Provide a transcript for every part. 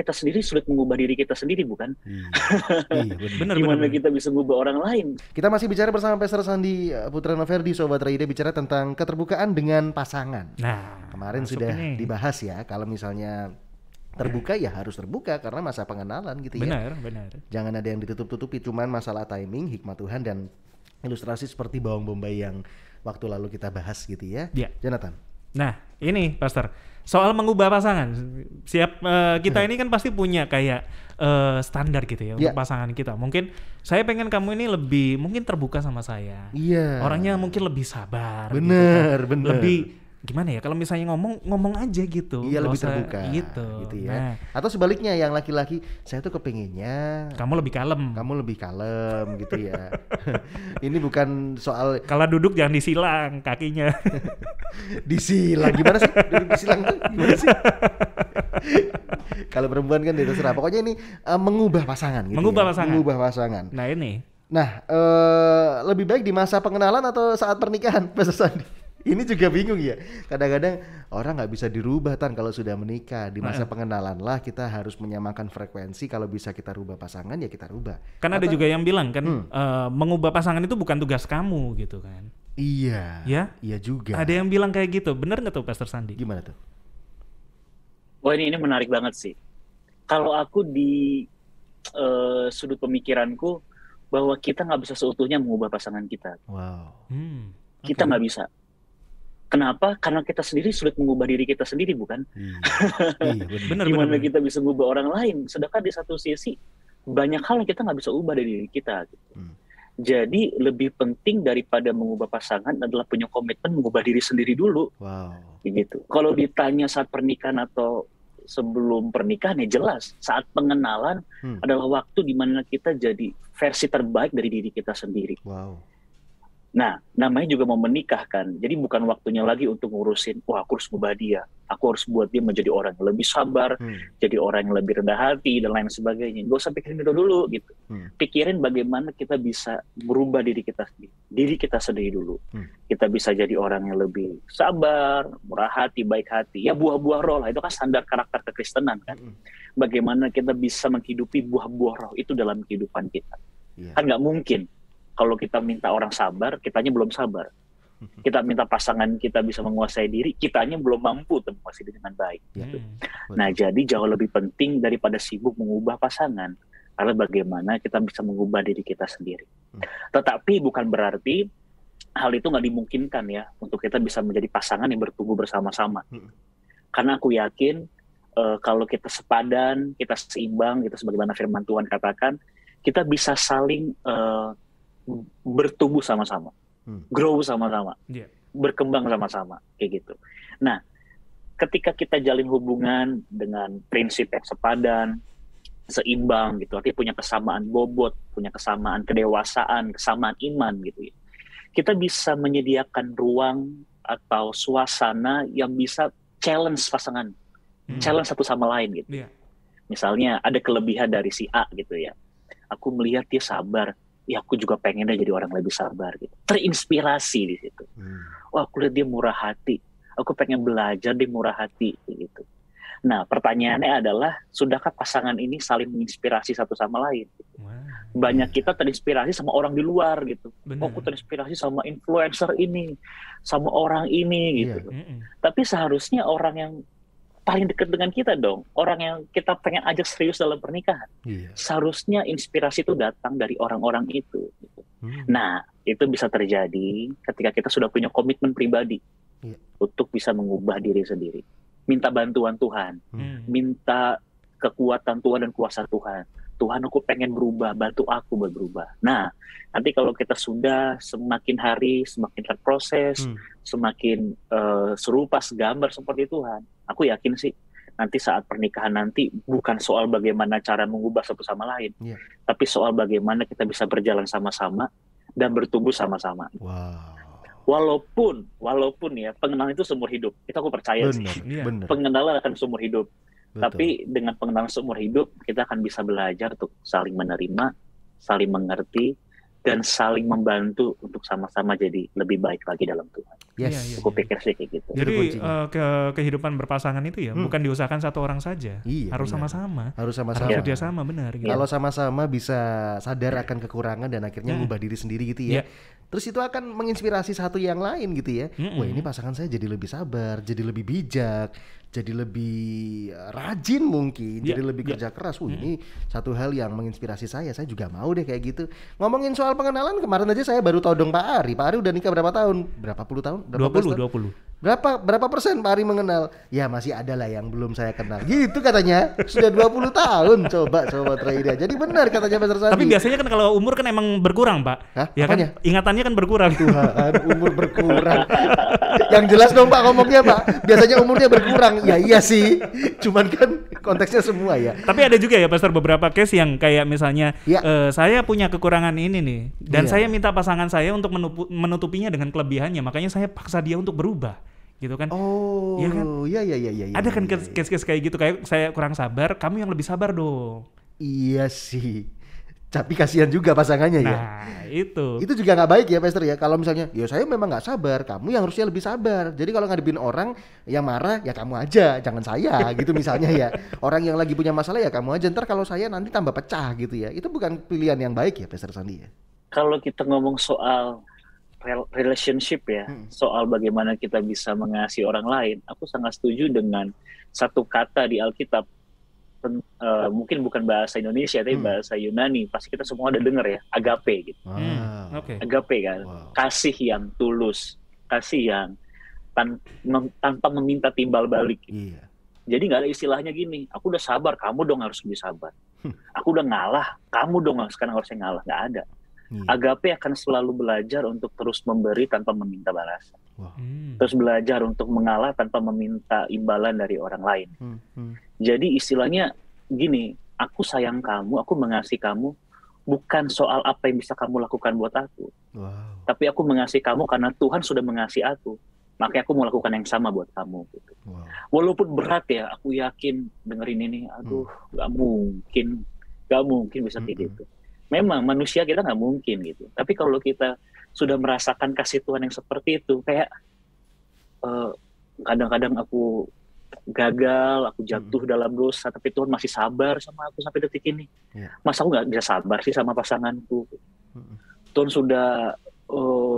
kita sendiri sulit mengubah diri kita sendiri, bukan? Iya, iya benar. Benar, benar, Gimana benar. kita bisa mengubah orang lain? Kita masih bicara bersama Pastor Sandi Putra Noverdi, Sobat Raida, bicara tentang keterbukaan dengan pasangan. Nah, Kemarin masuk sudah ini. dibahas ya, kalau misalnya terbuka ya harus terbuka karena masa pengenalan gitu ya. Benar, benar. Jangan ada yang ditutup-tutupi, cuman masalah timing, hikmat Tuhan dan ilustrasi seperti bawang bombay yang waktu lalu kita bahas gitu ya. Ya. Jonathan. Nah, ini Pastor, soal mengubah pasangan. Kita ini kan pasti punya kayak standar gitu ya untuk pasangan kita. Mungkin saya pengen kamu ini lebih mungkin terbuka sama saya. Iya. Orangnya mungkin lebih sabar. Bener, gitu kan. bener. Lebih gimana ya? Kalau misalnya ngomong aja gitu. Iya, nggak lebih usah terbuka gitu. ya. Nah, Atau sebaliknya yang laki-laki, saya tuh kepengennya kamu lebih kalem. kamu lebih kalem gitu ya. Ini bukan soal Kalau duduk jangan disilang kakinya. disilang, gimana sih? Duduk disilang tuh gimana sih? Kalau perempuan kan terserah. Pokoknya ini mengubah pasangan gitu. Mengubah ya. pasangan. Mengubah pasangan. Nah ini. Nah, lebih baik di masa pengenalan atau saat pernikahan, Pastor Sandi? Ini juga bingung ya. Kadang-kadang orang nggak bisa dirubah Tan kalau sudah menikah. Di masa pengenalan lah kita harus menyamakan frekuensi. Kalau bisa kita rubah pasangan ya kita rubah. Kan ada juga yang bilang kan mengubah pasangan itu bukan tugas kamu gitu kan. Iya. Ya? Iya juga. Ada yang bilang kayak gitu. Bener nggak tuh Pastor Sandi? Gimana tuh? Wah, ini menarik banget sih. Kalau aku di sudut pemikiranku bahwa kita nggak bisa seutuhnya mengubah pasangan kita. Wow. Kita nggak bisa. Kenapa? Karena kita sendiri sulit mengubah diri kita sendiri, bukan? Iya, bener. Gimana kita bisa mengubah orang lain? Sedangkan di satu sisi banyak hal yang kita nggak bisa ubah dari diri kita. Gitu. Jadi lebih penting daripada mengubah pasangan adalah punya komitmen mengubah diri sendiri dulu. Wow. Gitu. Kalau ditanya saat pernikahan atau sebelum pernikahan ya jelas saat pengenalan adalah waktu di mana kita jadi versi terbaik dari diri kita sendiri. Wow. Nah, namanya juga mau menikah kan. Jadi bukan waktunya lagi untuk ngurusin, wah aku harus mengubah dia. Aku harus buat dia menjadi orang yang lebih sabar, jadi orang yang lebih rendah hati, dan lain sebagainya. Gak usah pikirin itu dulu gitu. Pikirin bagaimana kita bisa merubah diri kita sendiri. Diri kita sendiri dulu. Kita bisa jadi orang yang lebih sabar, murah hati, baik hati. Ya buah-buah roh lah, itu kan standar karakter kekristenan kan. Bagaimana kita bisa menghidupi buah-buah roh itu dalam kehidupan kita. Kan nggak mungkin. Kalau kita minta orang sabar, kitanya belum sabar. Kita minta pasangan kita bisa menguasai diri, kitanya belum mampu untuk menguasai diri dengan baik. Gitu. Nah, jadi jauh lebih penting daripada sibuk mengubah pasangan, adalah bagaimana kita bisa mengubah diri kita sendiri. Tetapi bukan berarti hal itu nggak dimungkinkan ya, untuk kita bisa menjadi pasangan yang bertumbuh bersama-sama. Karena aku yakin, kalau kita sepadan, kita seimbang, gitu sebagaimana firman Tuhan katakan, kita bisa saling bertumbuh sama-sama, grow sama-sama, berkembang sama-sama, kayak gitu. Nah, ketika kita jalin hubungan dengan prinsip yang sepadan, seimbang gitu, artinya punya kesamaan bobot, punya kesamaan kedewasaan, kesamaan iman gitu ya. Kita bisa menyediakan ruang atau suasana yang bisa challenge pasangan, challenge satu sama lain gitu. Misalnya ada kelebihan dari si A gitu ya. Aku melihat dia sabar, ya aku juga pengennya jadi orang lebih sabar gitu. Terinspirasi di situ. Wah, aku lihat dia murah hati. Aku pengen belajar dia murah hati gitu. Nah, pertanyaannya adalah sudahkah pasangan ini saling menginspirasi satu sama lain? Gitu. Banyak kita terinspirasi sama orang di luar gitu. Oh, aku terinspirasi sama influencer ini, sama orang ini gitu. Tapi seharusnya orang yang paling dekat dengan kita dong, orang yang kita pengen ajak serius dalam pernikahan. Seharusnya inspirasi itu datang dari orang-orang itu. Gitu. Nah, itu bisa terjadi ketika kita sudah punya komitmen pribadi untuk bisa mengubah diri sendiri. Minta bantuan Tuhan, minta kekuatan Tuhan dan kuasa Tuhan. Tuhan, aku pengen berubah, bantu aku buat berubah. Nah, nanti kalau kita sudah semakin hari, semakin terproses, semakin serupa, segambar seperti Tuhan, aku yakin sih, nanti saat pernikahan nanti bukan soal bagaimana cara mengubah satu sama lain, tapi soal bagaimana kita bisa berjalan sama-sama dan bertumbuh sama-sama. Walaupun ya, pengenalan itu seumur hidup, itu aku percaya sih. Pengenalan akan seumur hidup. Betul. Tapi dengan pengenalan seumur hidup, kita akan bisa belajar untuk saling menerima, saling mengerti, dan saling membantu untuk sama-sama jadi lebih baik lagi dalam Tuhan. Yes. Aku pikir sih kayak gitu. Jadi kehidupan berpasangan itu ya bukan diusahakan satu orang saja, harus sama-sama. Harus sama-sama. Harus kerjasama, benar. Gitu. Kalau sama-sama bisa sadar akan kekurangan dan akhirnya mengubah diri sendiri gitu ya. Terus itu akan menginspirasi satu yang lain gitu ya. Wah, ini pasangan saya jadi lebih sabar, jadi lebih bijak, jadi lebih rajin mungkin, jadi lebih kerja keras. Ini satu hal yang menginspirasi saya. Saya juga mau deh kayak gitu. Ngomongin soal pengenalan, kemarin aja saya baru tahu dong Pak Ari. Pak Ari udah nikah berapa tahun? Berapa puluh tahun? 20. Berapa persen Pak Ari mengenal? Ya masih ada lah yang belum saya kenal. Gitu katanya. Sudah 20 tahun. Coba Traida. Jadi benar katanya Pastor Sandi. Tapi biasanya kan kalau umur kan emang berkurang, Pak. Hah? Ya apanya? Kan ingatannya kan berkurang. Tuhan, umur berkurang. Yang jelas dong Pak ngomongnya Pak. Biasanya umurnya berkurang. Ya iya sih. Cuman kan konteksnya semua ya. Tapi ada juga ya Pastor beberapa case yang kayak misalnya saya punya kekurangan ini nih dan saya minta pasangan saya untuk menutupinya dengan kelebihannya. Makanya saya paksa dia untuk berubah. Gitu kan? Oh, ya kan? Iya. Ada kan case-case kayak gitu, kayak saya kurang sabar, kamu yang lebih sabar dong. Iya sih. Tapi kasihan juga pasangannya ya. Nah, itu. Itu juga nggak baik ya, Pastor ya. Kalau misalnya, ya saya memang nggak sabar, kamu yang harusnya lebih sabar. Jadi kalau ngadepin orang yang marah, ya kamu aja, jangan saya, gitu misalnya ya. Orang yang lagi punya masalah ya kamu aja. Ntar kalau saya nanti tambah pecah gitu ya. Itu bukan pilihan yang baik ya, Pastor Sandi ya. Kalau kita ngomong soal relationship ya, soal bagaimana kita bisa mengasihi orang lain, aku sangat setuju dengan satu kata di Alkitab, mungkin bukan bahasa Indonesia tapi bahasa Yunani, pasti kita semua ada dengar ya, agape gitu. Agape kan, kasih yang tulus, kasih yang tanpa meminta timbal balik gitu. Jadi nggak ada istilahnya gini, aku udah sabar, kamu dong harus lebih sabar. Aku udah ngalah, kamu dong sekarang harusnya ngalah. Nggak ada. Agape akan selalu belajar untuk terus memberi tanpa meminta balasan. Terus belajar untuk mengalah tanpa meminta imbalan dari orang lain. Jadi istilahnya gini, aku sayang kamu, aku mengasihi kamu, bukan soal apa yang bisa kamu lakukan buat aku. Tapi aku mengasihi kamu karena Tuhan sudah mengasihi aku. Makanya aku mau lakukan yang sama buat kamu. Gitu. Walaupun berat ya, aku yakin dengerin ini, aduh, gak mungkin bisa kayak gitu. Memang manusia kita nggak mungkin gitu. Tapi kalau kita sudah merasakan kasih Tuhan yang seperti itu, kayak kadang-kadang aku gagal, aku jatuh dalam dosa, tapi Tuhan masih sabar sama aku sampai detik ini. Masa aku nggak bisa sabar sih sama pasanganku? Tuhan sudah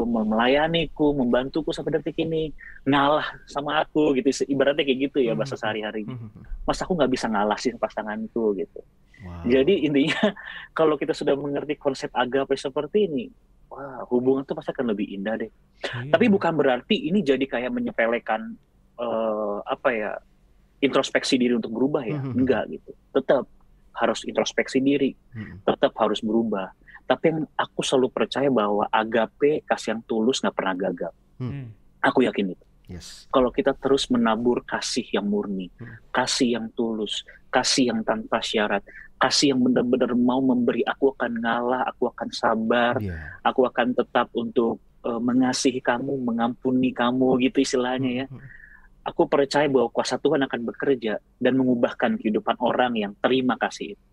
melayaniku, membantuku sampai detik ini, ngalah sama aku gitu. Ibaratnya kayak gitu ya bahasa sehari-harinya. Masa aku nggak bisa ngalah sih pasanganku gitu. Jadi intinya kalau kita sudah mengerti konsep agape seperti ini, wah hubungan tuh pasti akan lebih indah deh. Tapi bukan berarti ini jadi kayak menyepelekan introspeksi diri untuk berubah ya, enggak gitu. Tetap harus introspeksi diri, tetap harus berubah. Tapi yang aku selalu percaya bahwa agape, kasih yang tulus nggak pernah gagal. Aku yakin itu. Kalau kita terus menabur kasih yang murni, kasih yang tulus, kasih yang tanpa syarat, kasih yang benar-benar mau memberi, aku akan ngalah, aku akan sabar, aku akan tetap untuk mengasihi kamu, mengampuni kamu gitu istilahnya ya. Aku percaya bahwa kuasa Tuhan akan bekerja dan mengubahkan kehidupan orang yang terima kasih itu.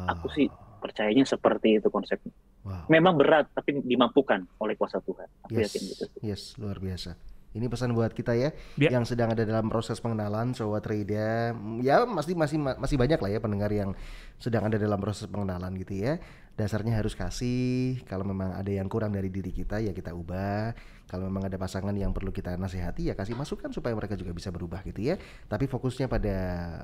Aku sih percayanya seperti itu konsepnya. Memang berat tapi dimampukan oleh kuasa Tuhan. Aku yakin gitu. Luar biasa. Ini pesan buat kita ya, yang sedang ada dalam proses pengenalan Sobat Traida. Ya masih banyak lah ya pendengar yang sedang ada dalam proses pengenalan gitu ya. Dasarnya harus kasih. Kalau memang ada yang kurang dari diri kita ya kita ubah. Kalau memang ada pasangan yang perlu kita nasihati ya kasih masukan supaya mereka juga bisa berubah gitu ya. Tapi fokusnya pada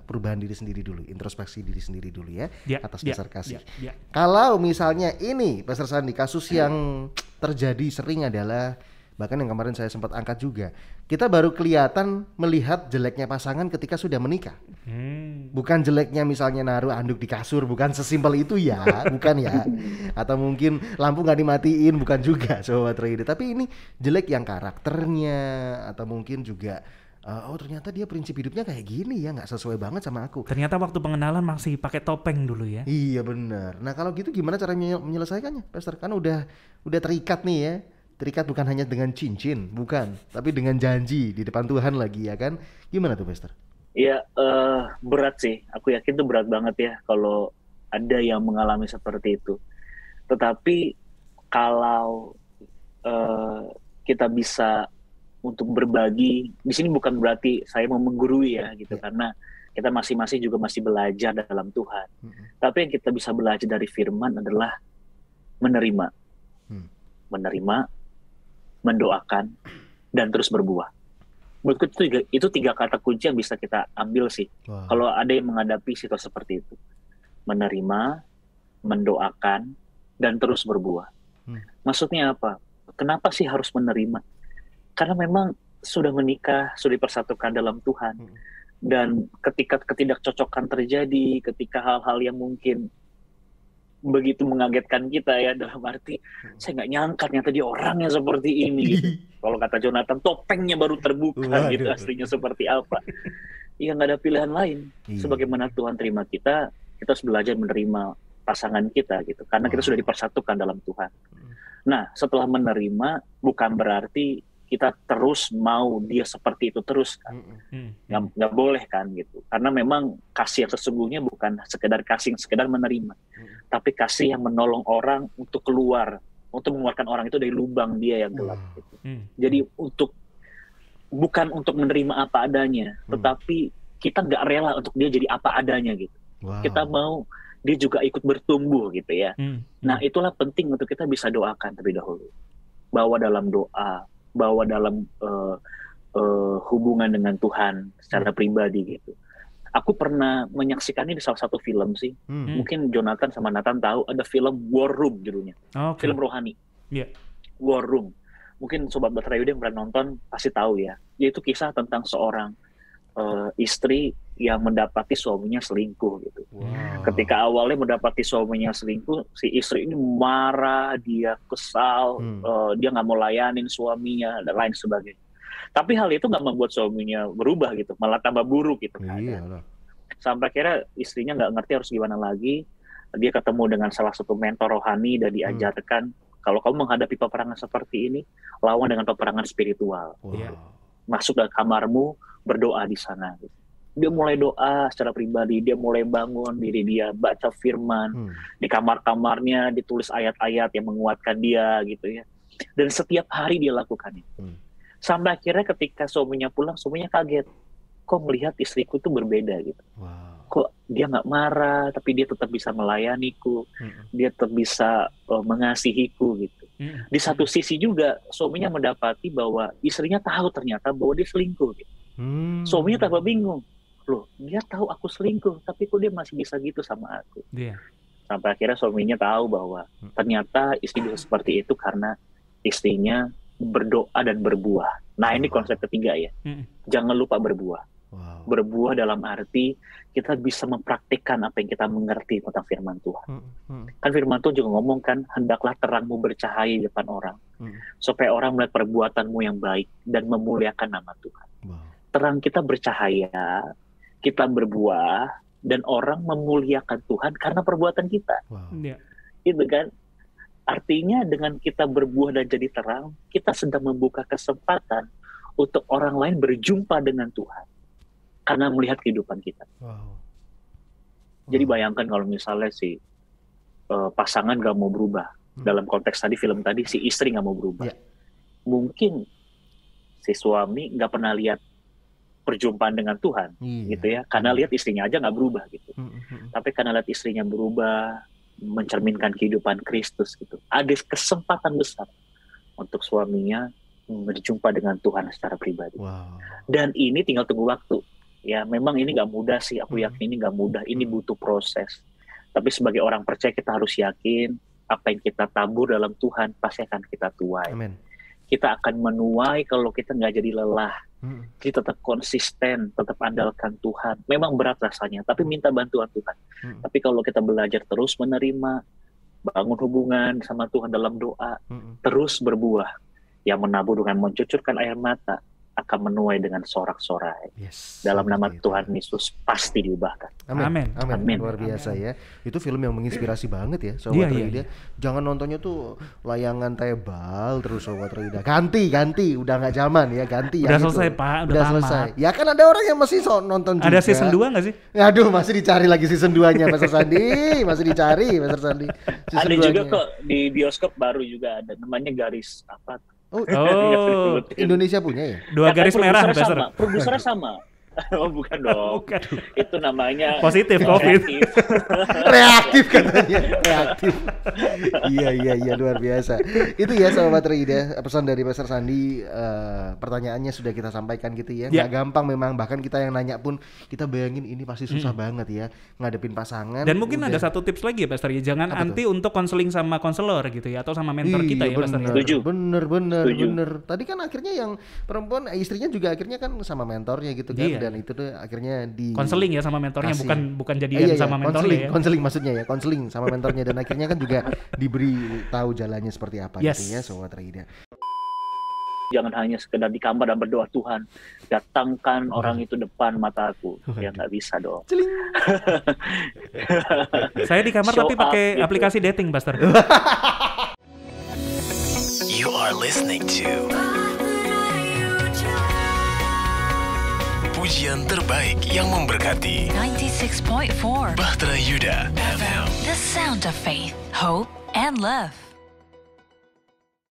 perubahan diri sendiri dulu, introspeksi diri sendiri dulu ya, atas dasar kasih. Kalau misalnya ini Pastor Sandi, kasus yang terjadi sering adalah, bahkan yang kemarin saya sempat angkat juga, kita baru kelihatan melihat jeleknya pasangan ketika sudah menikah. Bukan jeleknya misalnya naruh anduk di kasur, bukan sesimpel itu ya, bukan ya. Atau mungkin lampu nggak dimatiin, bukan juga Sobat Traida. Tapi ini jelek yang karakternya, atau mungkin juga ternyata dia prinsip hidupnya kayak gini ya, nggak sesuai banget sama aku. Ternyata waktu pengenalan masih pakai topeng dulu ya. Iya benar. Nah kalau gitu gimana cara menyelesaikannya, Pastor? Kan udah terikat nih ya. Terikat bukan hanya dengan cincin, bukan, tapi dengan janji di depan Tuhan lagi ya kan. Gimana tuh Pastor? Iya, berat sih. Aku yakin itu berat banget ya kalau ada yang mengalami seperti itu. Tetapi kalau kita bisa untuk berbagi, di sini bukan berarti saya mau menggurui ya gitu, karena kita masing-masing juga masih belajar dalam Tuhan. Tapi yang kita bisa belajar dari firman adalah menerima, mendoakan, dan terus berbuah. Menurutku itu 3 kata kunci yang bisa kita ambil sih. Wow. Kalau ada yang menghadapi situasi seperti itu. Menerima, mendoakan, dan terus berbuah. Maksudnya apa? Kenapa sih harus menerima? Karena memang sudah menikah, sudah dipersatukan dalam Tuhan. Dan ketika ketidakcocokan terjadi, ketika hal-hal yang mungkin begitu mengagetkan kita ya, dalam arti saya nggak nyangka ternyata dia orangnya seperti ini gitu. Kalau kata Jonathan, topengnya baru terbuka gitu, aslinya seperti apa. Ya nggak ada pilihan lain. Sebagaimana Tuhan terima kita harus belajar menerima pasangan kita gitu, karena kita sudah dipersatukan dalam Tuhan. Nah, setelah menerima bukan berarti kita terus mau dia seperti itu terus kan. Nggak boleh kan gitu. Karena memang kasih yang sesungguhnya bukan sekedar kasih yang sekedar menerima. Tapi kasih yang menolong orang untuk keluar, untuk mengeluarkan orang itu dari lubang dia yang gelap gitu. Jadi bukan untuk menerima apa adanya, tetapi kita nggak rela untuk dia jadi apa adanya gitu. Kita mau dia juga ikut bertumbuh gitu ya. Nah, itulah penting untuk kita bisa doakan terlebih dahulu. Bawa dalam doa, bawa dalam hubungan dengan Tuhan secara pribadi gitu. Aku pernah menyaksikan ini di salah satu film sih. Mungkin Jonathan sama Nathan tahu, ada film War Room judulnya. Film rohani. War Room. Mungkin Sobat Bahtera Yuda yang pernah nonton pasti tahu ya. Yaitu kisah tentang seorang istri yang mendapati suaminya selingkuh gitu. Ketika awalnya mendapati suaminya selingkuh, si istri ini marah, dia kesal, dia nggak mau layanin suaminya dan lain sebagainya. Tapi hal itu nggak membuat suaminya berubah gitu, malah tambah buruk gitu kan. Sampai akhirnya istrinya nggak ngerti harus gimana lagi. Dia ketemu dengan salah satu mentor rohani dan diajarkan, kalau kamu menghadapi peperangan seperti ini, lawan dengan peperangan spiritual. Masuk ke kamarmu, berdoa di sana. Dia mulai doa secara pribadi, dia mulai bangun diri dia, baca firman, di kamar-kamarnya ditulis ayat-ayat yang menguatkan dia gitu ya. Dan setiap hari dia lakukan itu. Sampai akhirnya ketika suaminya pulang, suaminya kaget. Kok melihat istriku itu berbeda gitu. Kok dia nggak marah, tapi dia tetap bisa melayaniku, dia tetap bisa mengasihiku gitu. Di satu sisi juga suaminya mendapati bahwa istrinya tahu ternyata bahwa dia selingkuh gitu. Suaminya tambah bingung, loh dia tahu aku selingkuh tapi kok dia masih bisa gitu sama aku. Sampai akhirnya suaminya tahu bahwa ternyata istri bisa seperti itu karena istrinya berdoa dan berbuah. Nah, ini konsep ketiga ya. Jangan lupa berbuah. Berbuah dalam arti kita bisa mempraktikkan apa yang kita mengerti tentang firman Tuhan. Kan firman Tuhan juga ngomong kan, hendaklah terangmu bercahaya di depan orang, supaya orang melihat perbuatanmu yang baik dan memuliakan nama Tuhan. Terang kita bercahaya, kita berbuah, dan orang memuliakan Tuhan karena perbuatan kita. Itu kan. Artinya dengan kita berbuah dan jadi terang, kita sedang membuka kesempatan untuk orang lain berjumpa dengan Tuhan karena melihat kehidupan kita. Jadi bayangkan kalau misalnya si pasangan gak mau berubah. Dalam konteks tadi film tadi, si istri gak mau berubah. Mungkin si suami gak pernah lihat perjumpaan dengan Tuhan, gitu ya. Karena lihat istrinya aja gak berubah gitu. Tapi karena lihat istrinya berubah, mencerminkan kehidupan Kristus gitu. Ada kesempatan besar untuk suaminya berjumpa dengan Tuhan secara pribadi. Dan ini tinggal tunggu waktu. Ya memang ini gak mudah sih, aku yakin ini gak mudah, ini butuh proses. Tapi sebagai orang percaya kita harus yakin apa yang kita tabur dalam Tuhan pasti akan kita tuai. Amen. Kita akan menuai kalau kita gak jadi lelah. Kita tetap konsisten, tetap andalkan Tuhan. Memang berat rasanya, tapi minta bantuan Tuhan. Tapi kalau kita belajar terus menerima, bangun hubungan sama Tuhan dalam doa, terus berbuah. Yang menabur dengan mencucurkan air mata, akan menuai dengan sorak-sorai. Dalam nama Tuhan Yesus pasti diubahkan. Amin. Luar biasa ya. Itu film yang menginspirasi banget ya, Sobat Roida. Jangan nontonnya tuh layangan tebal terus Sobat Roida. Ganti, udah nggak zaman ya, ganti. Udah selesai itu. Pak, udah selesai. Ya kan ada orang yang masih nonton juga. Ada season 2 nggak sih? Aduh, masih dicari lagi season 2-nya Pastor Sandi. Masih dicari Pastor Sandi. Ada juga kok di bioskop baru juga ada, namanya Garis apa? Oh, Indonesia punya ya? 2 garis merah, Pastor. Produsernya sama. Oh bukan dong. Bukan. Itu namanya positif COVID. Reaktif katanya. Reaktif. Iya luar biasa. Itu ya Sobat Roida, pesan dari Pastor Sandi. Pertanyaannya sudah kita sampaikan gitu ya. Nggak gampang memang, bahkan kita yang nanya pun kita bayangin ini pasti susah banget ya ngadepin pasangan. Dan mungkin ada satu tips lagi ya Pastor ya, jangan anti untuk konseling sama konselor gitu ya, atau sama mentor kita ya Pastor. Bener. Tadi kan akhirnya yang perempuan istrinya juga akhirnya kan sama mentornya gitu kan. Dan itu tuh akhirnya di konseling ya sama mentornya, bukan jadian sama mentornya ya. Konseling maksudnya ya, konseling sama mentornya, dan akhirnya kan juga diberi tahu jalannya seperti apa gitu ya Sobat Roida. Jangan hanya sekedar di kamar dan berdoa, Tuhan datangkan orang itu depan mataku. Ya nggak bisa dong. Saya di kamar tapi pakai aplikasi dating, Pastor. You are listening to pujian terbaik yang memberkati 96.4 Bahtera Yuda FM. The sound of faith, hope, and love.